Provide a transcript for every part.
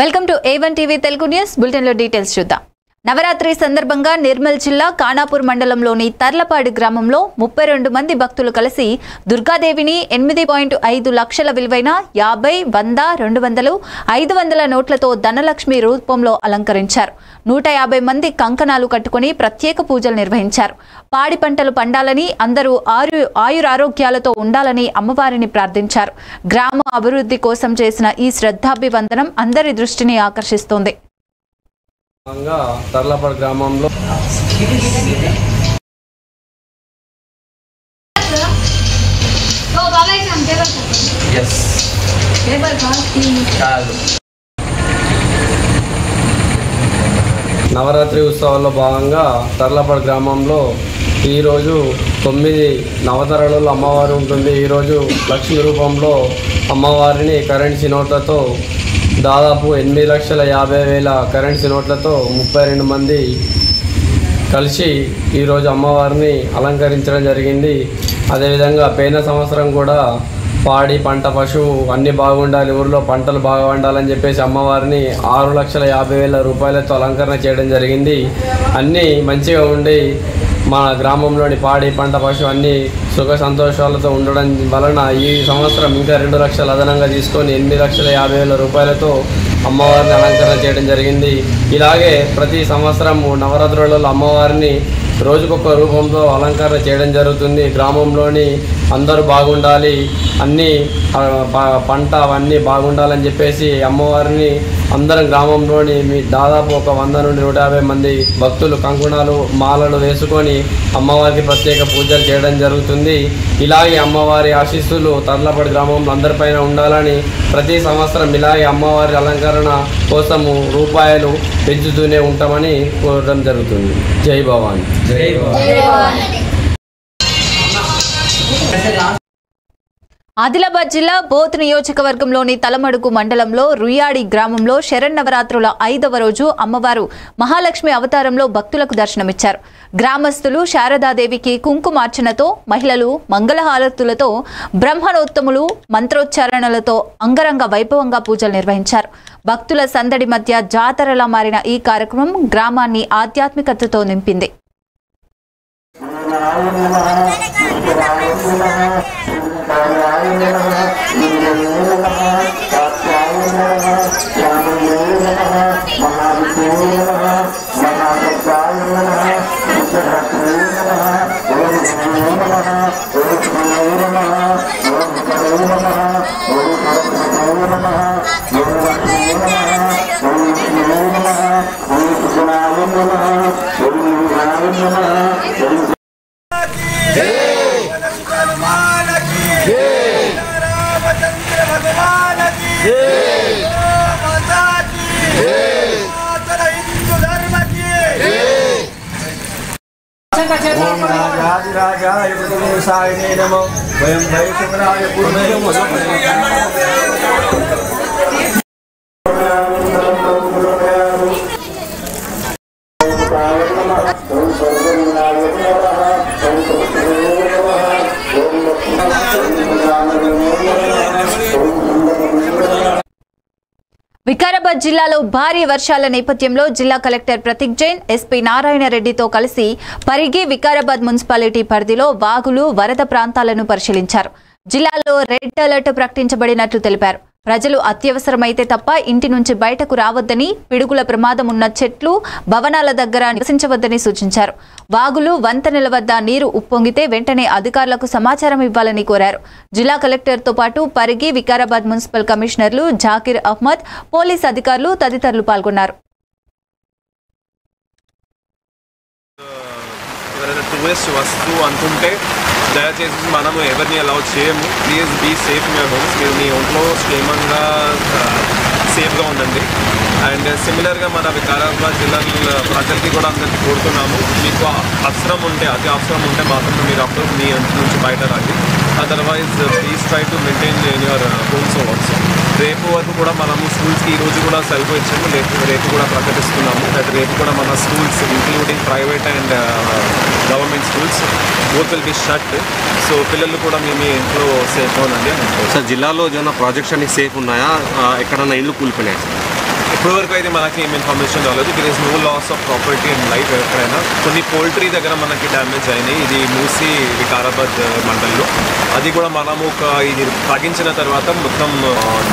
Welcome to A1 TV Telugu news bulletin లో details చూద్దాం. నవరాత్రి సందర్భంగా నిర్మల్ జిల్లా ఖానాపూర్ మండలంలోని తర్లపాడు గ్రామంలో 32 మంది భక్తులు కలిసి దుర్గాదేవిని 8.5 లక్షల విలువైన 50, 100, 200, 500 నోట్లతో ధనలక్ష్మి రూపంలో అలంకరించారు. 150 మంది కంకణాలు కట్టుకుని ప్రత్యేక పూజలు నిర్వహించారు. పాడి పంటలు పండాలని, అందరూ ఆయురారోగ్యాలతో ఉండాలని అమ్మవారిని ప్రార్థించారు. గ్రామ అభివృద్ధి కోసం చేసిన ఈ శ్రద్ధాభివందనం అందరి దృష్టిని ఆకర్షిస్తోంది. తర్లపాడు గ్రామంలో నవరాత్రి ఉత్సవాల్లో భాగంగా తర్లపాడు గ్రామంలో ఈరోజు 9 నవతరణలు అమ్మవారు ఉంటుంది. ఈరోజు లక్ష్మి రూపంలో అమ్మవారిని కరెన్సీ నోట్లతో దాదాపు 8,50,000 కరెన్సీ నోట్లతో 32 మంది కలిసి ఈరోజు అమ్మవారిని అలంకరించడం జరిగింది. అదేవిధంగా పోయిన సంవత్సరం కూడా పాడి పంట పశువు అన్నీ బాగుండాలి, ఊరిలో పంటలు బాగా వండాలని చెప్పేసి అమ్మవారిని 6,50,000 రూపాయలతో అలంకరణ చేయడం జరిగింది. అన్నీ మంచిగా ఉండి మా గ్రామంలోని పాడి పంట పశువు అన్నీ సుఖ సంతోషాలతో ఉండడం వలన ఈ సంవత్సరం ఇంకా 2 లక్షలు అదనంగా తీసుకొని 8,50,000 రూపాయలతో అమ్మవారిని అలంకరణ చేయడం జరిగింది. ఇలాగే ప్రతి సంవత్సరము నవరాత్రులలో అమ్మవారిని రోజుకొక రూపంలో అలంకరణ చేయడం జరుగుతుంది. గ్రామంలోని అందరూ బాగుండాలి, అన్నీ పంట అవన్నీ బాగుండాలని చెప్పేసి అమ్మవారిని అందరం గ్రామంలోని దాదాపు ఒక 100 నుండి 150 మంది భక్తులు కంకుణాలు మాలలు వేసుకొని అమ్మవారికి ప్రత్యేక పూజలు చేయడం జరుగుతుంది. ఇలాగే అమ్మవారి ఆశీస్సులు తర్లపాడు గ్రామంలో అందరిపైన ఉండాలని ప్రతి సంవత్సరం ఇలాగే అమ్మవారి అలంకరణ కోసము రూపాయలు పెంచుతూనే ఉంటామని కోరడం జరుగుతుంది. జై భవాని. జై భవాని. ఆదిలాబాద్ జిల్లా బోత్ నియోజకవర్గంలోని తలమడుగు మండలంలో రుయాడి గ్రామంలో శరన్నవరాత్రుల 5వ రోజు అమ్మవారు మహాలక్ష్మి అవతారంలో భక్తులకు దర్శనమిచ్చారు. గ్రామస్తులు శారదాదేవికి కుంకుమార్చనతో, మహిళలు మంగళహారతులతో, బ్రహ్మణోత్తములు మంత్రోచ్చారణలతో అంగరంగ వైభవంగా పూజలు నిర్వహించారు. భక్తుల సందడి మధ్య జాతరలా మారిన ఈ కార్యక్రమం గ్రామాన్ని ఆధ్యాత్మికతతో నింపింది. వికారాబాద్ జిల్లాలో భారీ వర్షాల నేపథ్యంలో జిల్లా కలెక్టర్ ప్రతీక్ జైన్, ఎస్పీ నారాయణ రెడ్డితో కలిసి పరిగి వికారాబాద్ మున్సిపాలిటీ పరిధిలో వాగులు, వరద ప్రాంతాలను పరిశీలించారు. జిల్లాలో రెడ్ అలర్ట్ ప్రకటించబడినట్లు తెలిపారు. ప్రజలు అత్యవసరమైతే తప్ప ఇంటి నుంచి బయటకు రావద్దని, పిడుగుల ప్రమాదం ఉన్న చెట్లు, భవనాల దగ్గర నివసించవద్దని సూచించారు. వాగులు, వంతెనల వద్ద నీరు ఉప్పొంగితే వెంటనే అధికారులకు సమాచారం ఇవ్వాలని కోరారు. జిల్లా కలెక్టర్తో పాటు పరిగి, వికారాబాద్ మున్సిపల్ కమిషనర్లు జాకిర్ అహ్మద్, పోలీస్ అధికారులు తదితరులు పాల్గొన్నారు. దయచేసి మనము ఎవరిని అలౌ చేయము. Please be safe in your homes. మీరు మీ ఒంట్లో క్షేమంగా సేఫ్గా ఉండండి. అండ్ సిమిలర్గా మన వికారాబాద్ జిల్లా ప్రజలకి కూడా అందరికీ కోరుతున్నాము, మీకు అవసరం ఉంటే, అతి అవసరం ఉంటే మాత్రం మీరు అప్పుడు మీ ఇంటి నుంచి బయట రండి. Otherwise please try to maintain in your homes also. రేపు వరకు కూడా మనము స్కూల్స్కి ఈరోజు కూడా సెలవు ఇచ్చాము, రేపు కూడా ప్రకటిస్తున్నాము. రేపు కూడా మన schools including private and government schools both will be shut. So పిల్లలు కూడా మీ ఇంట్లో సేఫ్ ఉండండి. సార్ జిల్లాలో ఏమైనా ప్రాజెక్ట్స్ అన్ని సేఫ్ ఉన్నాయా? ఎక్కడన్నా ఇల్లు కూలిపోయినాయి? ఇప్పటివరకు అయితే మనకి ఏం ఇన్ఫర్మేషన్ రాలేదు. There is no loss of property and life ఎక్కడైనా. కొన్ని పోల్ట్రీ దగ్గర మనకి డ్యామేజ్ అయినాయి, ఇది మూసి వికారాబాద్ మండల్లో. అది కూడా మనము ఇది తగ్గించిన తర్వాత మొత్తం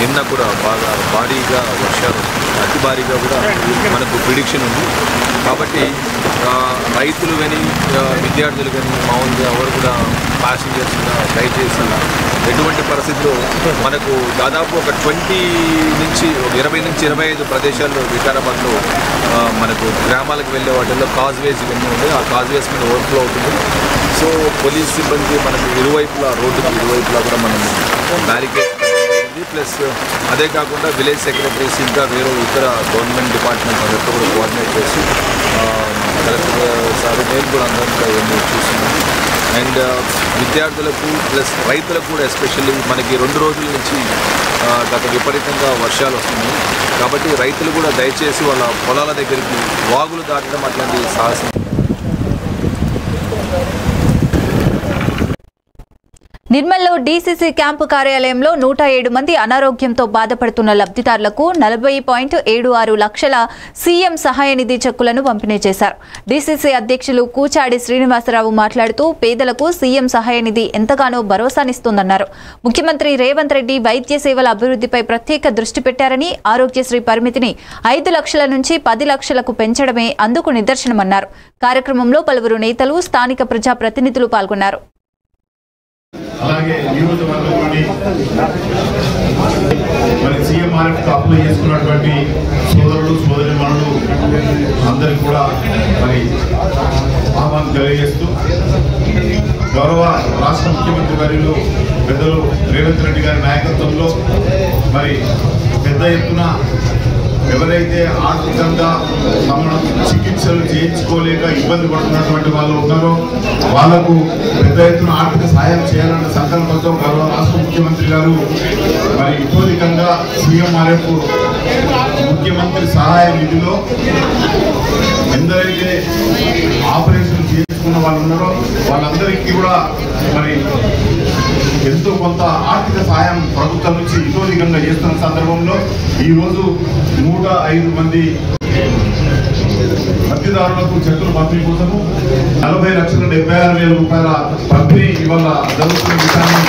నిన్న కూడా బాగా భారీగా వర్షాలు, అతి భారీగా కూడా మనకు ప్రిడిక్షన్ ఉంది. కాబట్టి రైతులు కానీ విద్యార్థులు కానీ మామూలుగా ఎవరు కూడా ప్యాసింజర్స్ కూడా దయచేసి ఎటువంటి పరిస్థితుల్లో మనకు దాదాపు ఒక 20 నుంచి 25 ప్రదేశాల్లో వికారాబాద్లో మనకు గ్రామాలకు వెళ్ళే వాటిల్లో కాజ్వేస్ ఇవన్నీ ఉంటాయి. ఆ కాజ్వేస్ మీద ఓవర్ఫ్లో అవుతుంది. సో పోలీస్ సిబ్బంది మనకు ఇరువైపులా, రోడ్డుకి ఇరువైపులా కూడా మనం బ్యారికేడ్ ప్లస్ అదే కాకుండా విలేజ్ సెక్రటరీస్ ఇంకా వేరే ఇతర గవర్నమెంట్ డిపార్ట్మెంట్స్ అందరితో కూడా కోఆర్డినేట్ చేసి కలెక్టర్ సార్ నేను కూడా అందరితో ఇవన్నీ చూస్తున్నాం. అండ్ విద్యార్థులకు ప్లస్ రైతులకు కూడా ఎస్పెషల్లీ మనకి 2 రోజుల నుంచి గత విపరీతంగా వర్షాలు వస్తున్నాయి. కాబట్టి రైతులు కూడా దయచేసి వాళ్ళ పొలాల దగ్గరికి వాగులు దాటడం అట్లాంటి సాహసం. నిర్మల్లో డీసీసీ క్యాంపు కార్యాలయంలో 107 మంది అనారోగ్యంతో బాధపడుతున్న లబ్ధిదారులకు 40.76 లక్షల సీఎం సహాయ నిధి చెక్కులను పంపిణీ చేశారు. డీసీసీ అధ్యక్షులు కూచాడి శ్రీనివాసరావు మాట్లాడుతూ పేదలకు సీఎం సహాయ నిధి ఎంతగానో భరోసానిస్తోందన్నారు. ముఖ్యమంత్రి రేవంత్ రెడ్డి వైద్య సేవల అభివృద్ధిపై ప్రత్యేక దృష్టి పెట్టారని, ఆరోగ్యశ్రీ పరిమితిని 5 లక్షల నుంచి 10 లక్షలకు పెంచడమే అందుకు నిదర్శనమన్నారు. కార్యక్రమంలో పలువురు నేతలు, స్థానిక ప్రజాప్రతినిధులు పాల్గొన్నారు. అలాగే నియోజకవర్గంలోని మరి సీఎంఆర్ఎఫ్ అప్లై చేసుకున్నటువంటి సోదరులు సోదరిమణులు అందరికీ కూడా మరి ఆహ్వానం తెలియజేస్తూ గౌరవ రాష్ట్ర ముఖ్యమంత్రి వర్యులు పెద్దలు రేవంత్ రెడ్డి గారి నాయకత్వంలో మరి పెద్ద ఎత్తున ఎవరైతే ఆర్థికంగా తమ చికిత్సలు చేయించుకోలేక ఇబ్బంది పడుతున్నటువంటి వాళ్ళు ఉన్నారో వాళ్లకు పెద్ద ఎత్తున ఆర్థిక సాయం చేయాలన్న సంకల్పంతో గౌరవ రాష్ట్ర ముఖ్యమంత్రి గారు మరి ఇతోధికంగా సీఎంఆర్ఎఫ్ ముఖ్యమంత్రి సహాయ నిధిలో ఎందరైతే ఆపరేషన్ చేసుకున్న వాళ్ళు ఉన్నారో వాళ్ళందరికీ కూడా మరి ఎంతో కొంత ఆర్థిక సాయం ప్రభుత్వం నుంచి ఇతోధికంగా చేస్తున్న సందర్భంలో ఈరోజు 105 మంది లబ్ధిదారులకు చెక్కుల పంపిణీ కోసము 40,76,000 రూపాయల పంపిణీ ఇవాళ జరుగుతున్న విషయాన్ని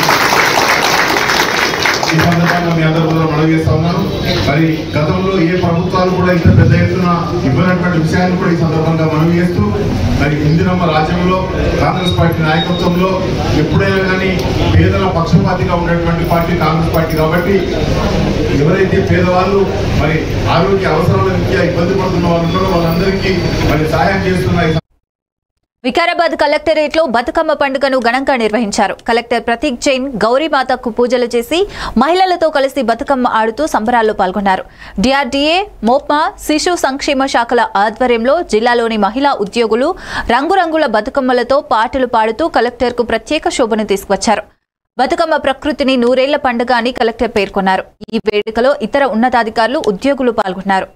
ఈ సందర్భంగా మీ అందరూ కూడా మనవి చేస్తా ఉన్నాను. మరి గతంలో ఏ ప్రభుత్వాలు కూడా ఇంత పెద్ద ఎత్తున ఇవ్వనటువంటి విషయాన్ని కూడా ఈ సందర్భంగా మనవి చేస్తూ మరి ఇందిరమ్మ రాజ్యంలో కాంగ్రెస్ పార్టీ నాయకత్వంలో ఎప్పుడైనా కానీ పేదల పక్షపాతిగా ఉన్నటువంటి పార్టీ కాంగ్రెస్ పార్టీ. కాబట్టి ఎవరైతే పేదవాళ్ళు మరి ఆరోగ్య అవసరాల రీత్యా ఇబ్బంది పడుతున్న వాళ్ళు ఉన్నారో వాళ్ళందరికీ మరి సహాయం చేస్తున్న వికారాబాద్ కలెక్టరేట్లో బతుకమ్మ పండుగను ఘనంగా నిర్వహించారు. కలెక్టర్ ప్రతీక్ జైన్ గౌరీమాతకు పూజలు చేసి మహిళలతో కలిసి బతుకమ్మ ఆడుతూ సంబరాల్లో పాల్గొన్నారు. డిఆర్డీఏ, మోప్మా, శిశు సంక్షేమ శాఖల ఆధ్వర్యంలో జిల్లాలోని మహిళా ఉద్యోగులు రంగురంగుల బతుకమ్మలతో పాటలు పాడుతూ కలెక్టర్కు ప్రత్యేక శోభను తీసుకువచ్చారు. బతుకమ్మ ప్రకృతిని 100 ఏళ్ల పండుగ అని కలెక్టర్ పేర్కొన్నారు. ఈ వేడుకలో ఇతర ఉన్నతాధికారులు, ఉద్యోగులు పాల్గొన్నారు.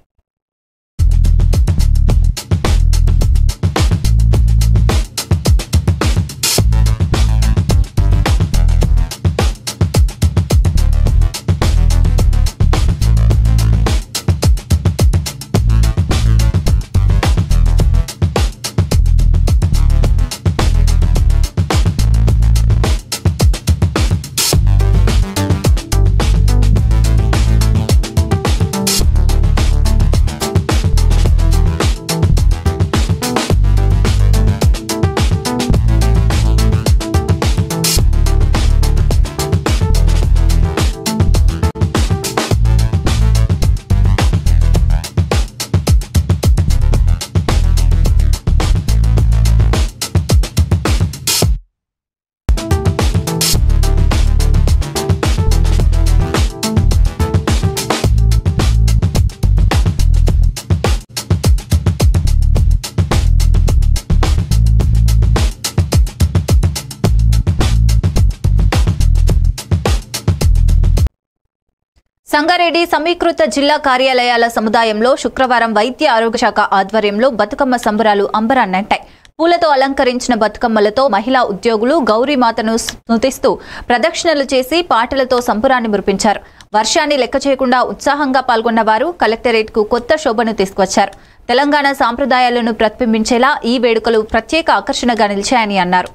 సంగారెడ్డి సమీకృత జిల్లా కార్యాలయాల సముదాయంలో శుక్రవారం వైద్య ఆరోగ్య శాఖ ఆధ్వర్యంలో బతుకమ్మ సంబరాలు అంబరాన్నంటాయి. పూలతో అలంకరించిన బతుకమ్మలతో మహిళా ఉద్యోగులు గౌరీమాతను స్తుతిస్తూ ప్రదక్షిణలు చేసి పాటలతో సంబరాన్ని మురిపించారు. వర్షాన్ని లెక్క చేయకుండా ఉత్సాహంగా పాల్గొన్న వారు కలెక్టరేట్కు కొత్త శోభను తీసుకొచ్చారు. తెలంగాణ సాంప్రదాయాలను ప్రతిబింబించేలా ఈ వేడుకలు ప్రత్యేక ఆకర్షణగా నిలిచాయని అన్నారు.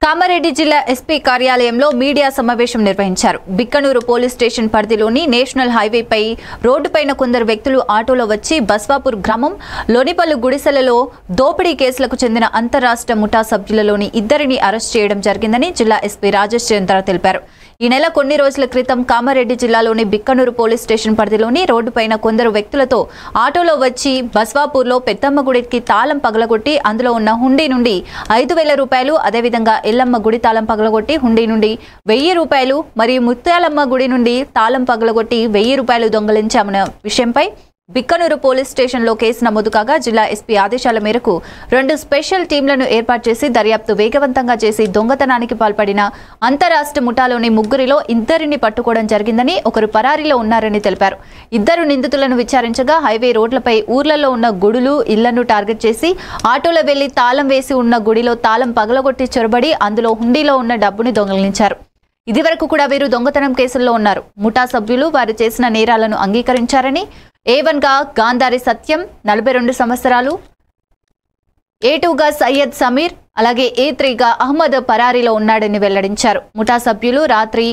కామారెడ్డి జిల్లా ఎస్పీ కార్యాలయంలో మీడియా సమావేశం నిర్వహించారు. బిక్కనూరు పోలీస్ స్టేషన్ పరిధిలోని నేషనల్ హైవేపై రోడ్డుపైన కొందరు వ్యక్తులు ఆటోలో వచ్చి బస్వాపూర్ గ్రామం లోనిపల్లు గుడిసెలలో దోపిడీ కేసులకు చెందిన అంతరాష్ట్ర ముఠా సభ్యులలోని ఇద్దరిని అరెస్ట్ చేయడం జరిగిందని జిల్లా ఎస్పీ రాజేష్ చంద్ర తెలిపారు. ఈ నెల కొన్ని రోజుల క్రితం కామారెడ్డి జిల్లాలోని బిక్కనూరు పోలీస్ స్టేషన్ పరిధిలోని రోడ్డుపైన కొందరు వ్యక్తులతో ఆటోలో వచ్చి బస్వాపూర్లో పెద్దమ్మ గుడికి తాళం పగలగొట్టి అందులో ఉన్న హుండీ నుండి 5,000 రూపాయలు, అదేవిధంగా ఎల్లమ్మ గుడి తాళం పగలగొట్టి హుండీ నుండి 1,000 రూపాయలు మరియు ముత్యాలమ్మ గుడి నుండి తాళం పగలగొట్టి 1,000 రూపాయలు దొంగలించామన్న విషయంపై బిక్కనూరు పోలీస్ స్టేషన్లో కేసు నమోదు కాగా జిల్లా ఎస్పీ ఆదేశాల మేరకు 2 స్పెషల్ టీంలను ఏర్పాటు చేసి దర్యాప్తు వేగవంతంగా చేసి దొంగతనానికి పాల్పడిన అంతరాష్ట్ర ముఠాలోని ముగ్గురిలో ఇద్దరిని పట్టుకోవడం జరిగిందని, ఒకరు పరారీలో ఉన్నారని తెలిపారు. ఇద్దరు నిందితులను విచారించగా హైవే రోడ్లపై ఊర్లలో ఉన్న గుడులు, ఇళ్లను టార్గెట్ చేసి ఆటోలో వెళ్లి తాళం వేసి ఉన్న గుడిలో తాళం పగలగొట్టి చొరబడి అందులో హుండీలో ఉన్న డబ్బుని దొంగిలించారు. ఇదివరకు కూడా వీరు దొంగతనం కేసుల్లో ఉన్నారు. ముఠా సభ్యులు వారు చేసిన నేరాలను అంగీకరించారని, A1గా గాంధారి సత్యం 42 సంవత్సరాలు, A2గా సయ్యద్ సమీర్, అలాగే A3గా అహ్మద్ పరారీలో ఉన్నాడని వెల్లడించారు. ముఠా సభ్యులు రాత్రి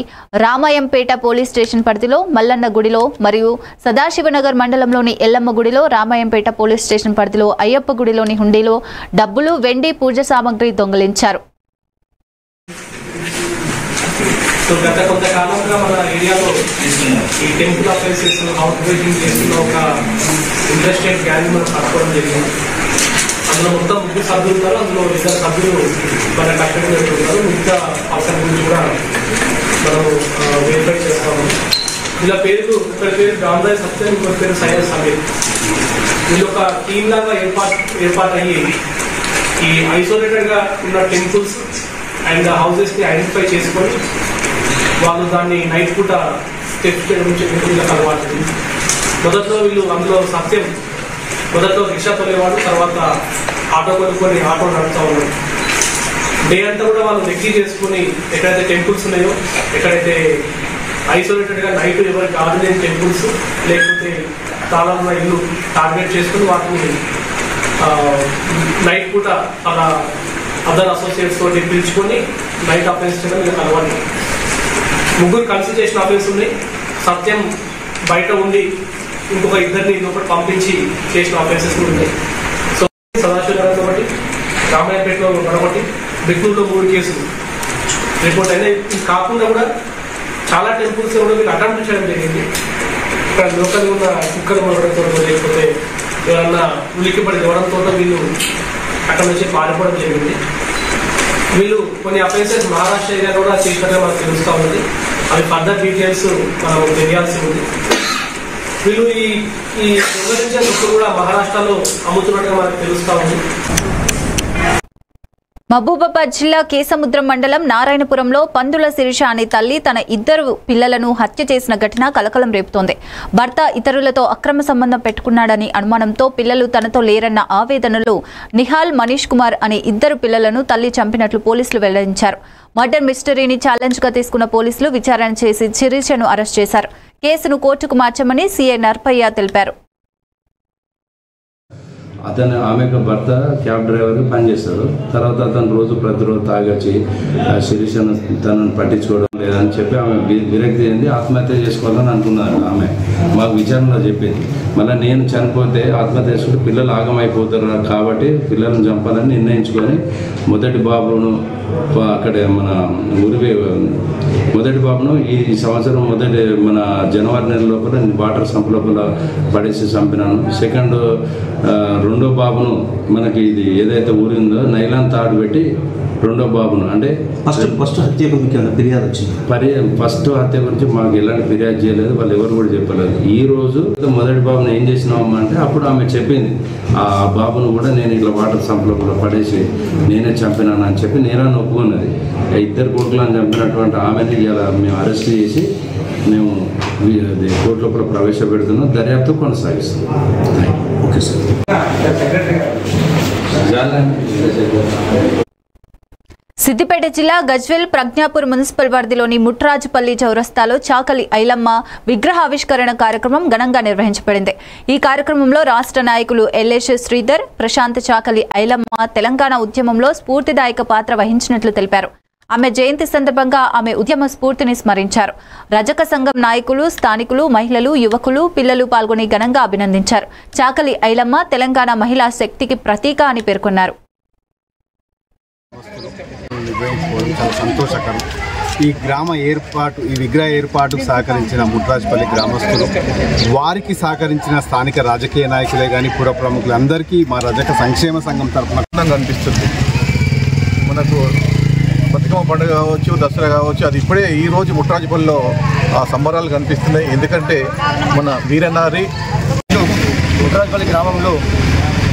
రామాయంపేట పోలీస్ స్టేషన్ పరిధిలో మల్లన్న గుడిలో మరియు సదాశివనగర్ మండలంలోని ఎల్లమ్మ గుడిలో, రామాయంపేట పోలీస్ స్టేషన్ పరిధిలో అయ్యప్ప గుడిలోని హుండీలో డబ్బులు, వెండి, పూజ సామాగ్రి దొంగిలించారు. సో గత కొంతకాలంగా మన ఏరియాలో ఈ టెంపుల్ అఫెన్సెస్ అవుట్ బ్రేకింగ్ చేస్తున్న ఒక ఇంట్రెస్టెడ్ గ్యాంగ్ మనం పట్టుకోవడం జరిగింది. అందులో మొత్తం 3 సభ్యులు ఉన్నారు. అందులో 2 సభ్యులు మన కస్టడీలో పెట్టుకుంటారు. మిగతా అవసరం గురించి కూడా మనం వెరిఫై చేస్తాము. వీళ్ళ పేర్లు, ఒకరి పేరు గాంధారి సత్యం, ఇంకొక పేరు సయ్యద్ సమీర్. వీళ్ళు ఒక టీమ్ లాగా ఏర్పాటు అయ్యి ఈ ఐసోలేటెడ్గా ఉన్న టెంపుల్స్ అండ్ హౌసెస్ని ఐడెంటిఫై చేసుకొని వాళ్ళు దాన్ని నైట్ పూట స్టెప్స్ వీళ్ళకి అలవాటు. మొదట్లో వీళ్ళు అందులో సత్యం మొదట్లో రిక్షా తొలేవాడు, తర్వాత ఆటో కొనుక్కొని ఆటో నడుపుతూ ఉన్నాడు. డే అంతా కూడా వాళ్ళు రెక్కీ చేసుకుని ఎక్కడైతే టెంపుల్స్ ఉన్నాయో, ఎక్కడైతే ఐసోలేటెడ్గా నైట్ ఎవరికి ఆడలేని టెంపుల్స్ లేకపోతే తాళాలున్న ఇల్లు టార్గెట్ చేసుకుని వాటిని నైట్ పూట అలా అదర్ అసోసియేట్స్ తోటి పిలుచుకొని నైట్ అఫెన్స్ చేయడం వీళ్ళకి అలవాటు. 3 కలిసి చేసిన అఫెన్స్ ఉన్నాయి. సత్యం బయట ఉండి ఇంకొక 2ని లోపల పంపించి చేసిన అఫెన్సెస్ ఉన్నాయి. సో సదాశివనగర్ ఒకటి, రామాయపేటలో మరొకటి, బిక్కనూరులో 3 కేసులు రిపోర్ట్ అయినాయి. ఇది కాకుండా కూడా చాలా టెంపుల్స్ కూడా వీళ్ళు అటెంప్ట్ చేయడం జరిగింది. ఇక్కడ లోకల్ ఉన్న కుక్కలు మొదలడంతో లేకపోతే ఎవరన్నా ఉలిక్కిపడి ఇవ్వడంతో వీళ్ళు అక్కడ నుంచి పారిపోవడం జరిగింది. వీళ్ళు కొన్ని అఫెన్సెస్ మహారాష్ట్ర ఏరియా కూడా చేసినట్టుగా మనకు తెలుస్తూ ఉంది. అవి ఫర్దర్ డీటెయిల్స్ మనం తెలియాల్సి ఉంది. వీళ్ళు ఈ దొంగలించే దుస్తులు కూడా మహారాష్ట్రలో అమ్ముతున్నట్టుగా మనకు తెలుస్తూ ఉంది. మహబూబాబాద్ జిల్లా కేసముద్రం మండలం నారాయణపురంలో పందుల శిరీష అనే తల్లి తన 2 పిల్లలను హత్య చేసిన ఘటన కలకలం రేపుతోంది. భర్త ఇతరులతో అక్రమ సంబంధం పెట్టుకున్నాడని అనుమానంతో పిల్లలు తనతో లేరన్న ఆవేదనలో నిహాల్, మనీష్ కుమార్ అనే 2 పిల్లలను తల్లి చంపినట్లు పోలీసులు వెల్లడించారు. మర్డర్ మిస్టరీని ఛాలెంజ్ గా తీసుకున్న పోలీసులు విచారణ చేసి శిరీషను అరెస్ట్ చేశారు. కేసును కోర్టుకు మార్చమని సీఐ నర్పయ్య తెలిపారు. ఆమెకు భర్త క్యాబ్ డ్రైవర్గా పనిచేస్తాడు. తర్వాత అతను ప్రతిరోజు తాగొచ్చి శిరీషను తనను పట్టించుకోవడం లేదని చెప్పి ఆమె విరక్తి చెంది ఆత్మహత్య చేసుకోవాలని అనుకున్నారు. ఆమె మాకు విచారణలో చెప్పింది. మళ్ళీ నేను చనిపోతే ఆత్మహత్య చేసుకుంటే పిల్లలు ఆగమైపోతారు కాబట్టి పిల్లలను చంపాలని నిర్ణయించుకొని మొదటి బాబును అక్కడ మన మొదటి బాబును ఈ సంవత్సరం మన జనవరి నెల లోపల వాటర్ సంప్ లోపల పడేసి చంపినాను. రెండో బాబును మనకి ఇది ఏదైతే ఊరిందో నైలాన్ తాడు పెట్టి రెండో బాబును అంటే ఫస్ట్ హత్య ఫిర్యాదు వచ్చింది. ఫస్ట్ హత్య గురించి మాకు ఎలాంటి ఫిర్యాదు చేయలేదు, వాళ్ళు ఎవరు కూడా చెప్పలేదు. ఈ రోజు మొదటి బాబును ఏం చేసినామా అంటే అప్పుడు ఆమె చెప్పింది ఆ బాబును కూడా నేను ఇట్లా వాటర్ సంప్ లోపల పడేసి నేనే చంపినాను అని చెప్పి నేరాన్ని ఒప్పుకున్నది. ఇద్దరు కొడుకులను చంపినటువంటి ఆమెని ఇలా మేము అరెస్ట్ చేసి మేము కోర్టు లోపల ప్రవేశపెడుతున్నాం. దర్యాప్తు కొనసాగిస్తున్నాం. Okay sir. సిద్దిపేట జిల్లా గజ్వేల్ ప్రజ్ఞాపూర్ మున్సిపల్ పరిధిలోని ముట్రాజుపల్లి చౌరస్తాలో చాకలి ఐలమ్మ విగ్రహావిష్కరణ కార్యక్రమం ఘనంగా నిర్వహించబడింది. ఈ కార్యక్రమంలో రాష్ట్ర నాయకులు ఎల్ఎస్ శ్రీధర్, ప్రశాంత్ చాకలి ఐలమ్మ తెలంగాణ ఉద్యమంలో స్ఫూర్తిదాయక పాత్ర వహించినట్లు తెలిపారు. ఆమె జయంతి సందర్భంగా ఆమె ఉద్యమ స్ఫూర్తిని స్మరించారు. రజక సంఘం నాయకులు, స్థానికులు, మహిళలు, యువకులు, పిల్లలు పాల్గొని ఘనంగా అభినందించారు. చాకలి ఐలమ్మ తెలంగాణ మహిళా శక్తికి ప్రతీక అని పేర్కొన్నారు. చాలా సంతోషకరం. ఈ విగ్రహ ఏర్పాటుకు సహకరించిన ముట్రాజుపల్లి గ్రామస్తులు, వారికి సహకరించిన స్థానిక రాజకీయ నాయకులే కానీ పుర ప్రముఖులందరికీ మా రజక సంక్షేమ సంఘం తరఫున అనిపిస్తుంది. మనకు బతుకమ్మ పండుగ కావచ్చు, దసరా కావచ్చు, అది ఇప్పుడే ఈరోజు ముట్రాజుపల్లిలో ఆ సంబరాలు కనిపిస్తున్నాయి. ఎందుకంటే మన వీరనారి ముట్రాజుపల్లి గ్రామంలో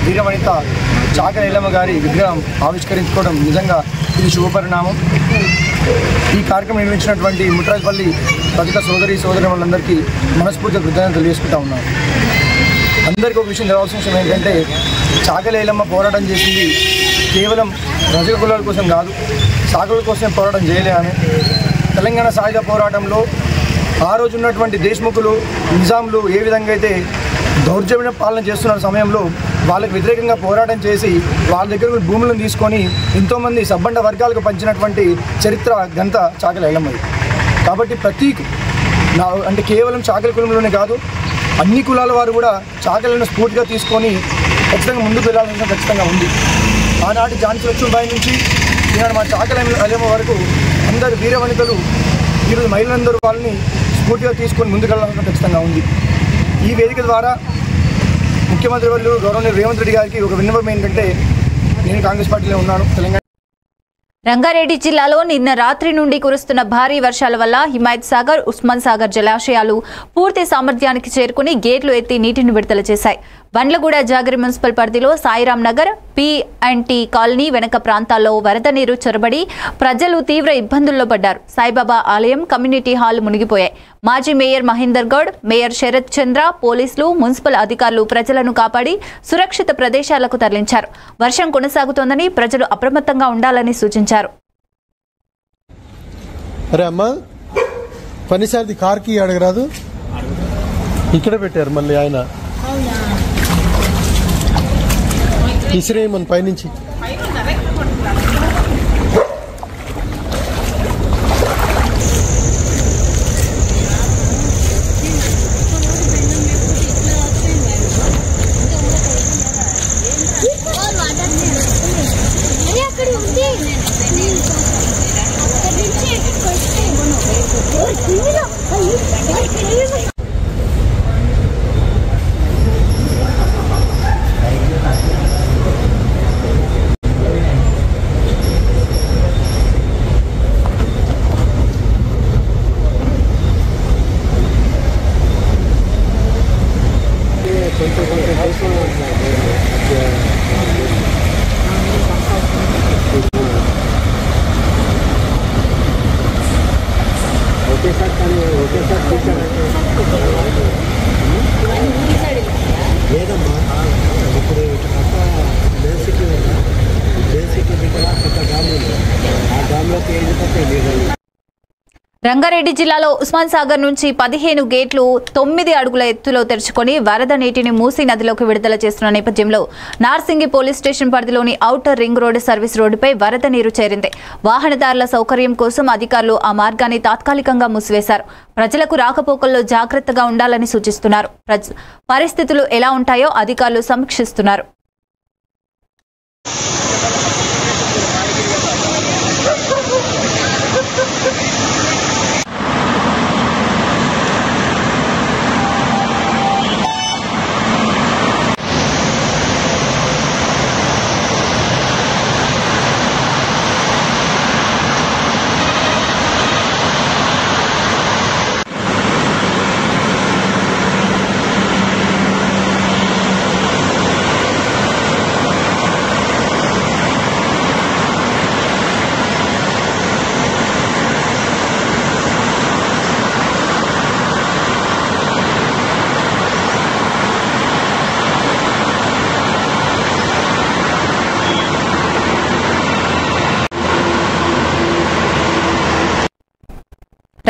వీరవనిత చాకలి ఐలమ్మ గారి విగ్రహం ఆవిష్కరించుకోవడం నిజంగా ఇది శుభపరిణామం. ఈ కార్యక్రమం నిర్వహించినటువంటి ముట్రాజుపల్లి రజక సోదరి వాళ్ళందరికీ మనస్ఫూర్తిగా కృతజ్ఞతలు తెలియజేసుకుంటా ఉన్నాను. అందరికీ ఒక విషయం తెలవాల్సిన విషయం ఏంటంటే చాకలి ఐలమ్మ పోరాటం చేసింది కేవలం రజక కులాల కోసం కాదు, సాగుల కోసం పోరాటం చేయలేదని. తెలంగాణ సాయుధ పోరాటంలో ఆ రోజు ఉన్నటువంటి దేశముఖులు, నిజాంలు ఏ విధంగా అయితే దౌర్జన్య పాలన చేస్తున్న సమయంలో వాళ్ళకి వ్యతిరేకంగా పోరాటం చేసి వాళ్ళ దగ్గర భూములను తీసుకొని ఎంతోమంది సబ్బండ వర్గాలకు పంచినటువంటి చరిత్ర గంత చాకలి ఐలమ్మది. కాబట్టి అంటే కేవలం చాకలి కులంలోనే కాదు, అన్ని కులాల వారు కూడా చాకలిని స్ఫూర్తిగా తీసుకొని ఖచ్చితంగా ముందుకు వెళ్ళాల్సిన ఖచ్చితంగా ఉంది. ఆనాటి ఝాన్సీ లక్ష్మీబాయి నుంచి ఈనాడు మా చాకలి ఐలమ్మ వరకు అందరు వీర వనితలు ఈరోజు మహిళలందరూ వాళ్ళని స్ఫూర్తిగా తీసుకొని ముందుకు వెళ్ళాల్సిన ఖచ్చితంగా ఉంది. ఈ వేదిక ద్వారా ముఖ్యమంత్రి వాళ్ళు గౌరవనీయ రేవంత్ రెడ్డి గారికి ఒక విన్నపం ఏంటంటే, నేను కాంగ్రెస్ పార్టీలో ఉన్నాను. తెలంగాణ రంగారెడ్డి జిల్లాలో నిన్న రాత్రి నుండి కురుస్తున్న భారీ వర్షాల వల్ల హిమాయత్ సాగర్, ఉస్మాన్ సాగర్ జలాశయాలు పూర్తి సామర్థ్యానికి చేరుకుని గేట్లు ఎత్తి నీటిని విడుదల చేశాయి. బండ్లగూడ జాగరి మున్సిపల్ పరిధిలో సాయిరాం నగర్, P&T కాలనీ వెనక ప్రాంతాల్లో వరద నీరు చొరబడి ప్రజలు తీవ్ర ఇబ్బందుల్లో పడ్డారు. సాయిబాబా ఆలయం, కమ్యూనిటీ హాల్ మునిగిపోయాయి. మాజీ మేయర్ మహేందర్ గౌడ్, మేయర్ శరత్ చంద్ర, పోలీసులు, మున్సిపల్ అధికారులు ప్రజలను కాపాడి సురక్షిత ప్రదేశాలకు తరలించారు. వర్షం కొనసాగుతోందని ప్రజలు అప్రమత్తంగా ఉండాలని సూచించారు. అరే అమ్మా, పనిసారి కార్కి అడగరాదు, ఇక్కడ పెట్టారు మళ్ళీ ఆయన ఇసిరేయమని పైనుంచి. రంగారెడ్డి జిల్లాలో ఉస్మాన్ సాగర్ నుంచి 15 గేట్లు 9 అడుగుల ఎత్తులో తెరుచుకొని వరద నీటిని మూసీ నదిలోకి విడుదల చేస్తున్న నేపథ్యంలో నార్సింగి పోలీస్ స్టేషన్ పరిధిలోని ఔటర్ రింగ్ రోడ్ సర్వీస్ రోడ్డుపై వరద నీరు చేరింది. వాహనదారుల సౌకర్యం కోసం అధికారులు ఆ మార్గాన్ని తాత్కాలికంగా మూసివేశారు. ప్రజలకు రాకపోకల్లో జాగ్రత్తగా ఉండాలని సూచిస్తున్నారు. పరిస్థితులు ఎలా ఉంటాయో అధికారులు సమీక్షిస్తున్నారు.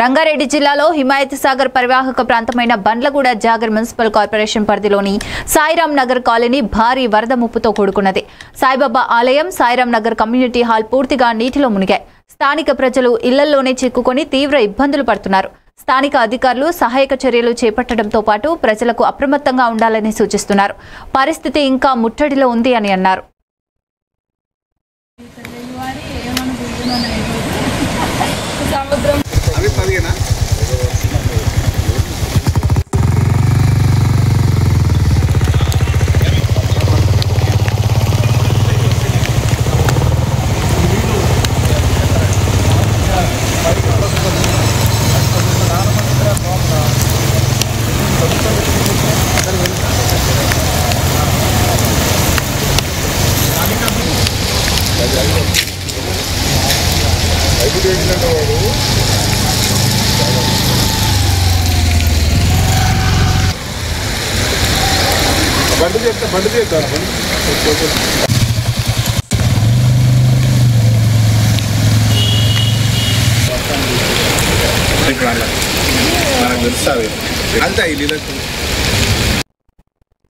రంగారెడ్డి జిల్లాలో హిమాయత్ సాగర్ పరివాహక ప్రాంతమైన బండ్లగూడ జాగర్ మున్సిపల్ కార్పొరేషన్ పరిధిలోని సాయిరాం నగర్ కాలనీ భారీ వరద ముప్పుతో కూడుకున్నది. సాయిబాబా ఆలయం, సాయిరాం నగర్ కమ్యూనిటీ హాల్ పూర్తిగా నీటిలో మునిగాయి. స్థానిక ప్రజలు ఇళ్లలోనే చిక్కుకొని తీవ్ర ఇబ్బందులు పడుతున్నారు. స్థానిక అధికారులు సహాయక చర్యలు చేపట్టడంతో పాటు ప్రజలకు అప్రమత్తంగా ఉండాలని సూచిస్తున్నారు. పరిస్థితి ఇంకా ముట్టడిలో ఉంది అని అన్నారు.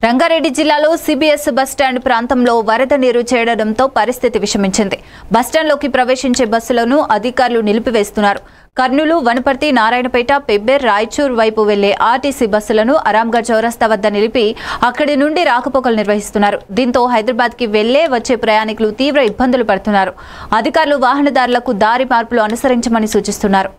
రంగారెడ్డి జిల్లాలో సిబిఎస్ బస్టాండ్ ప్రాంతంలో వరద నీరు చేరడంతో పరిస్థితి విషమించింది. బస్టాండ్లోకి ప్రవేశించే బస్సులను అధికారులు నిలిపివేస్తున్నారు. కర్నూలు, వనపర్తి, నారాయణపేట, పెబ్బేర్, రాయచూర్ వైపు వెళ్లే ఆర్టీసీ బస్సులను అరాంగఢ్ చౌరస్తా వద్ద నిలిపి అక్కడి నుండి రాకపోకలు నిర్వహిస్తున్నారు. దీంతో హైదరాబాద్కి వెళ్లే వచ్చే ప్రయాణికులు తీవ్ర ఇబ్బందులు పడుతున్నారు. అధికారులు వాహనదారులకు దారి మార్పులు అనుసరించమని సూచిస్తున్నారు.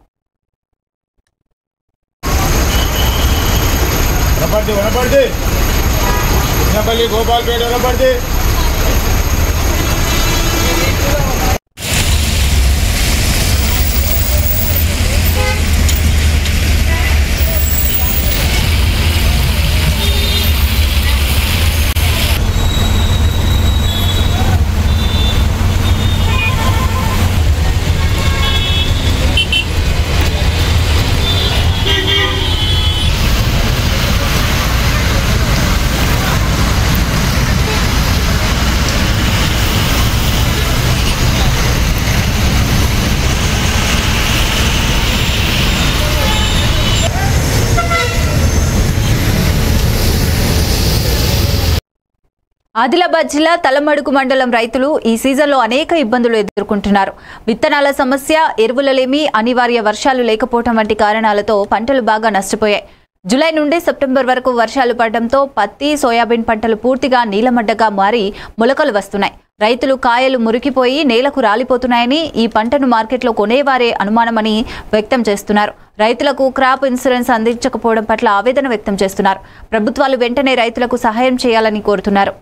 ఆదిలాబాద్ జిల్లా తలమడుగు మండలం రైతులు ఈ సీజన్లో అనేక ఇబ్బందులు ఎదుర్కొంటున్నారు. విత్తనాల సమస్య, ఎరువులలేమి, అనివార్య వర్షాలు లేకపోవడం వంటి కారణాలతో పంటలు బాగా నష్టపోయాయి. జూలై నుండి సెప్టెంబర్ వరకు వర్షాలు పడడంతో పత్తి, సోయాబీన్ పంటలు పూర్తిగా నీలమడ్డగా మారి మొలకలు వస్తున్నాయి. రైతులు కాయలు మురికిపోయి నేలకు రాలిపోతున్నాయని, ఈ పంటను మార్కెట్లో కొనేవారే అనుమానమని వ్యక్తం చేస్తున్నారు. రైతులకు క్రాప్ ఇన్సూరెన్స్ అందించకపోవడం పట్ల ఆవేదన వ్యక్తం చేస్తున్నారు. ప్రభుత్వాలు వెంటనే రైతులకు సహాయం చేయాలని కోరుతున్నారు.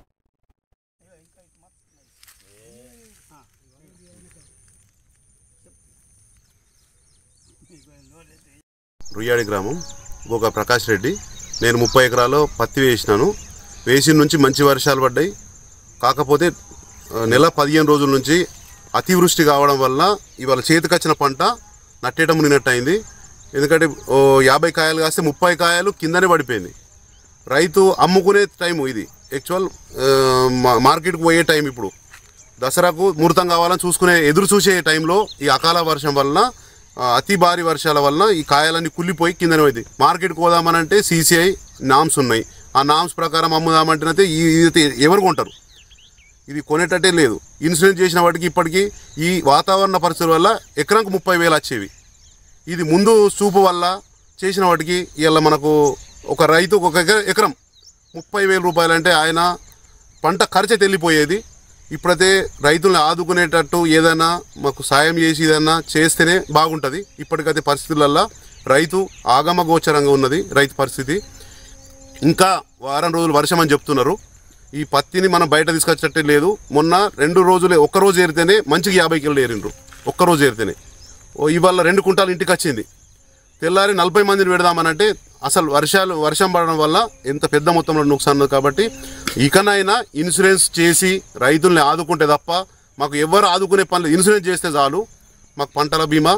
రుయ్యాడి గ్రామం, బోగా ప్రకాష్ రెడ్డి. నేను 30 ఎకరాల్లో పత్తి వేసినాను. వేసిన నుంచి మంచి వర్షాలు పడ్డాయి. కాకపోతే నెల 15 రోజుల నుంచి అతివృష్టి కావడం వల్ల ఇవాళ చేతికొచ్చిన పంట నట్టేయడం మునిగినట్టు అయింది. ఎందుకంటే 50 కాయలు కాస్తే 30 కాయలు కిందనే పడిపోయింది. రైతు అమ్ముకునే టైము ఇది. యాక్చువల్ మార్కెట్కి పోయే టైం. ఇప్పుడు దసరాకు ముహూర్తం కావాలని ఎదురు చూసే టైంలో ఈ అకాల వర్షం వలన అతి భారీ వర్షాల వలన ఈ కాయలన్నీ కుళ్ళిపోయి కిందనే పోయింది. మార్కెట్కి పోదామనంటే CCI నామ్స్ ఉన్నాయి. ఆ నామ్స్ ప్రకారం అమ్ముదామంటేనైతే ఇది ఎవరు కొంటారు? ఇది కొనేటట్టే లేదు. ఇన్సూరెన్స్ చేసిన వాటికి ఇప్పటికీ ఈ వాతావరణ పరిస్థితుల వల్ల ఎకరానికి 30,000 వచ్చేవి. ఇది ముందు చూపు వల్ల చేసిన వాటికి ఇవాళ మనకు ఒక రైతు ఒక ఎకరం 30,000 రూపాయలు అంటే ఆయన పంట ఖర్చు వెళ్ళిపోయేది. ఇప్పుడైతే రైతులను ఆదుకునేటట్టు ఏదైనా మాకు సాయం చేసి ఏదైనా చేస్తేనే బాగుంటుంది. ఇప్పటికైతే పరిస్థితులల్లో రైతు ఆగమగోచరంగా ఉన్నది రైతు పరిస్థితి. ఇంకా వారం రోజులు వర్షం అని చెప్తున్నారు. ఈ పత్తిని మనం బయట తీసుకొచ్చేటట్టే లేదు. మొన్న 2 రోజులే ఒక్కరోజు ఏరితేనే మంచిగా 50 కిలోలు ఏరిండ్రు. ఒక్కరోజు ఏరితేనే ఇవాళ 2 కుంటాలు ఇంటికి వచ్చింది. తెల్లారి 40 మందిని పెడదామనంటే అసలు వర్షం పడడం వల్ల ఎంత పెద్ద మొత్తంలో నుక్సాన్. కాబట్టి ఇకనైనా ఇన్సూరెన్స్ చేసి రైతుల్ని ఆదుకుంటే తప్ప మాకు ఎవరు ఆదుకునే పనులు. ఇన్సూరెన్స్ చేస్తే చాలు, మాకు పంటల బీమా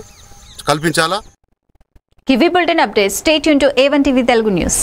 కల్పించాలా. కివీ bulletin update. Stay tune to A1 TV Telugu news.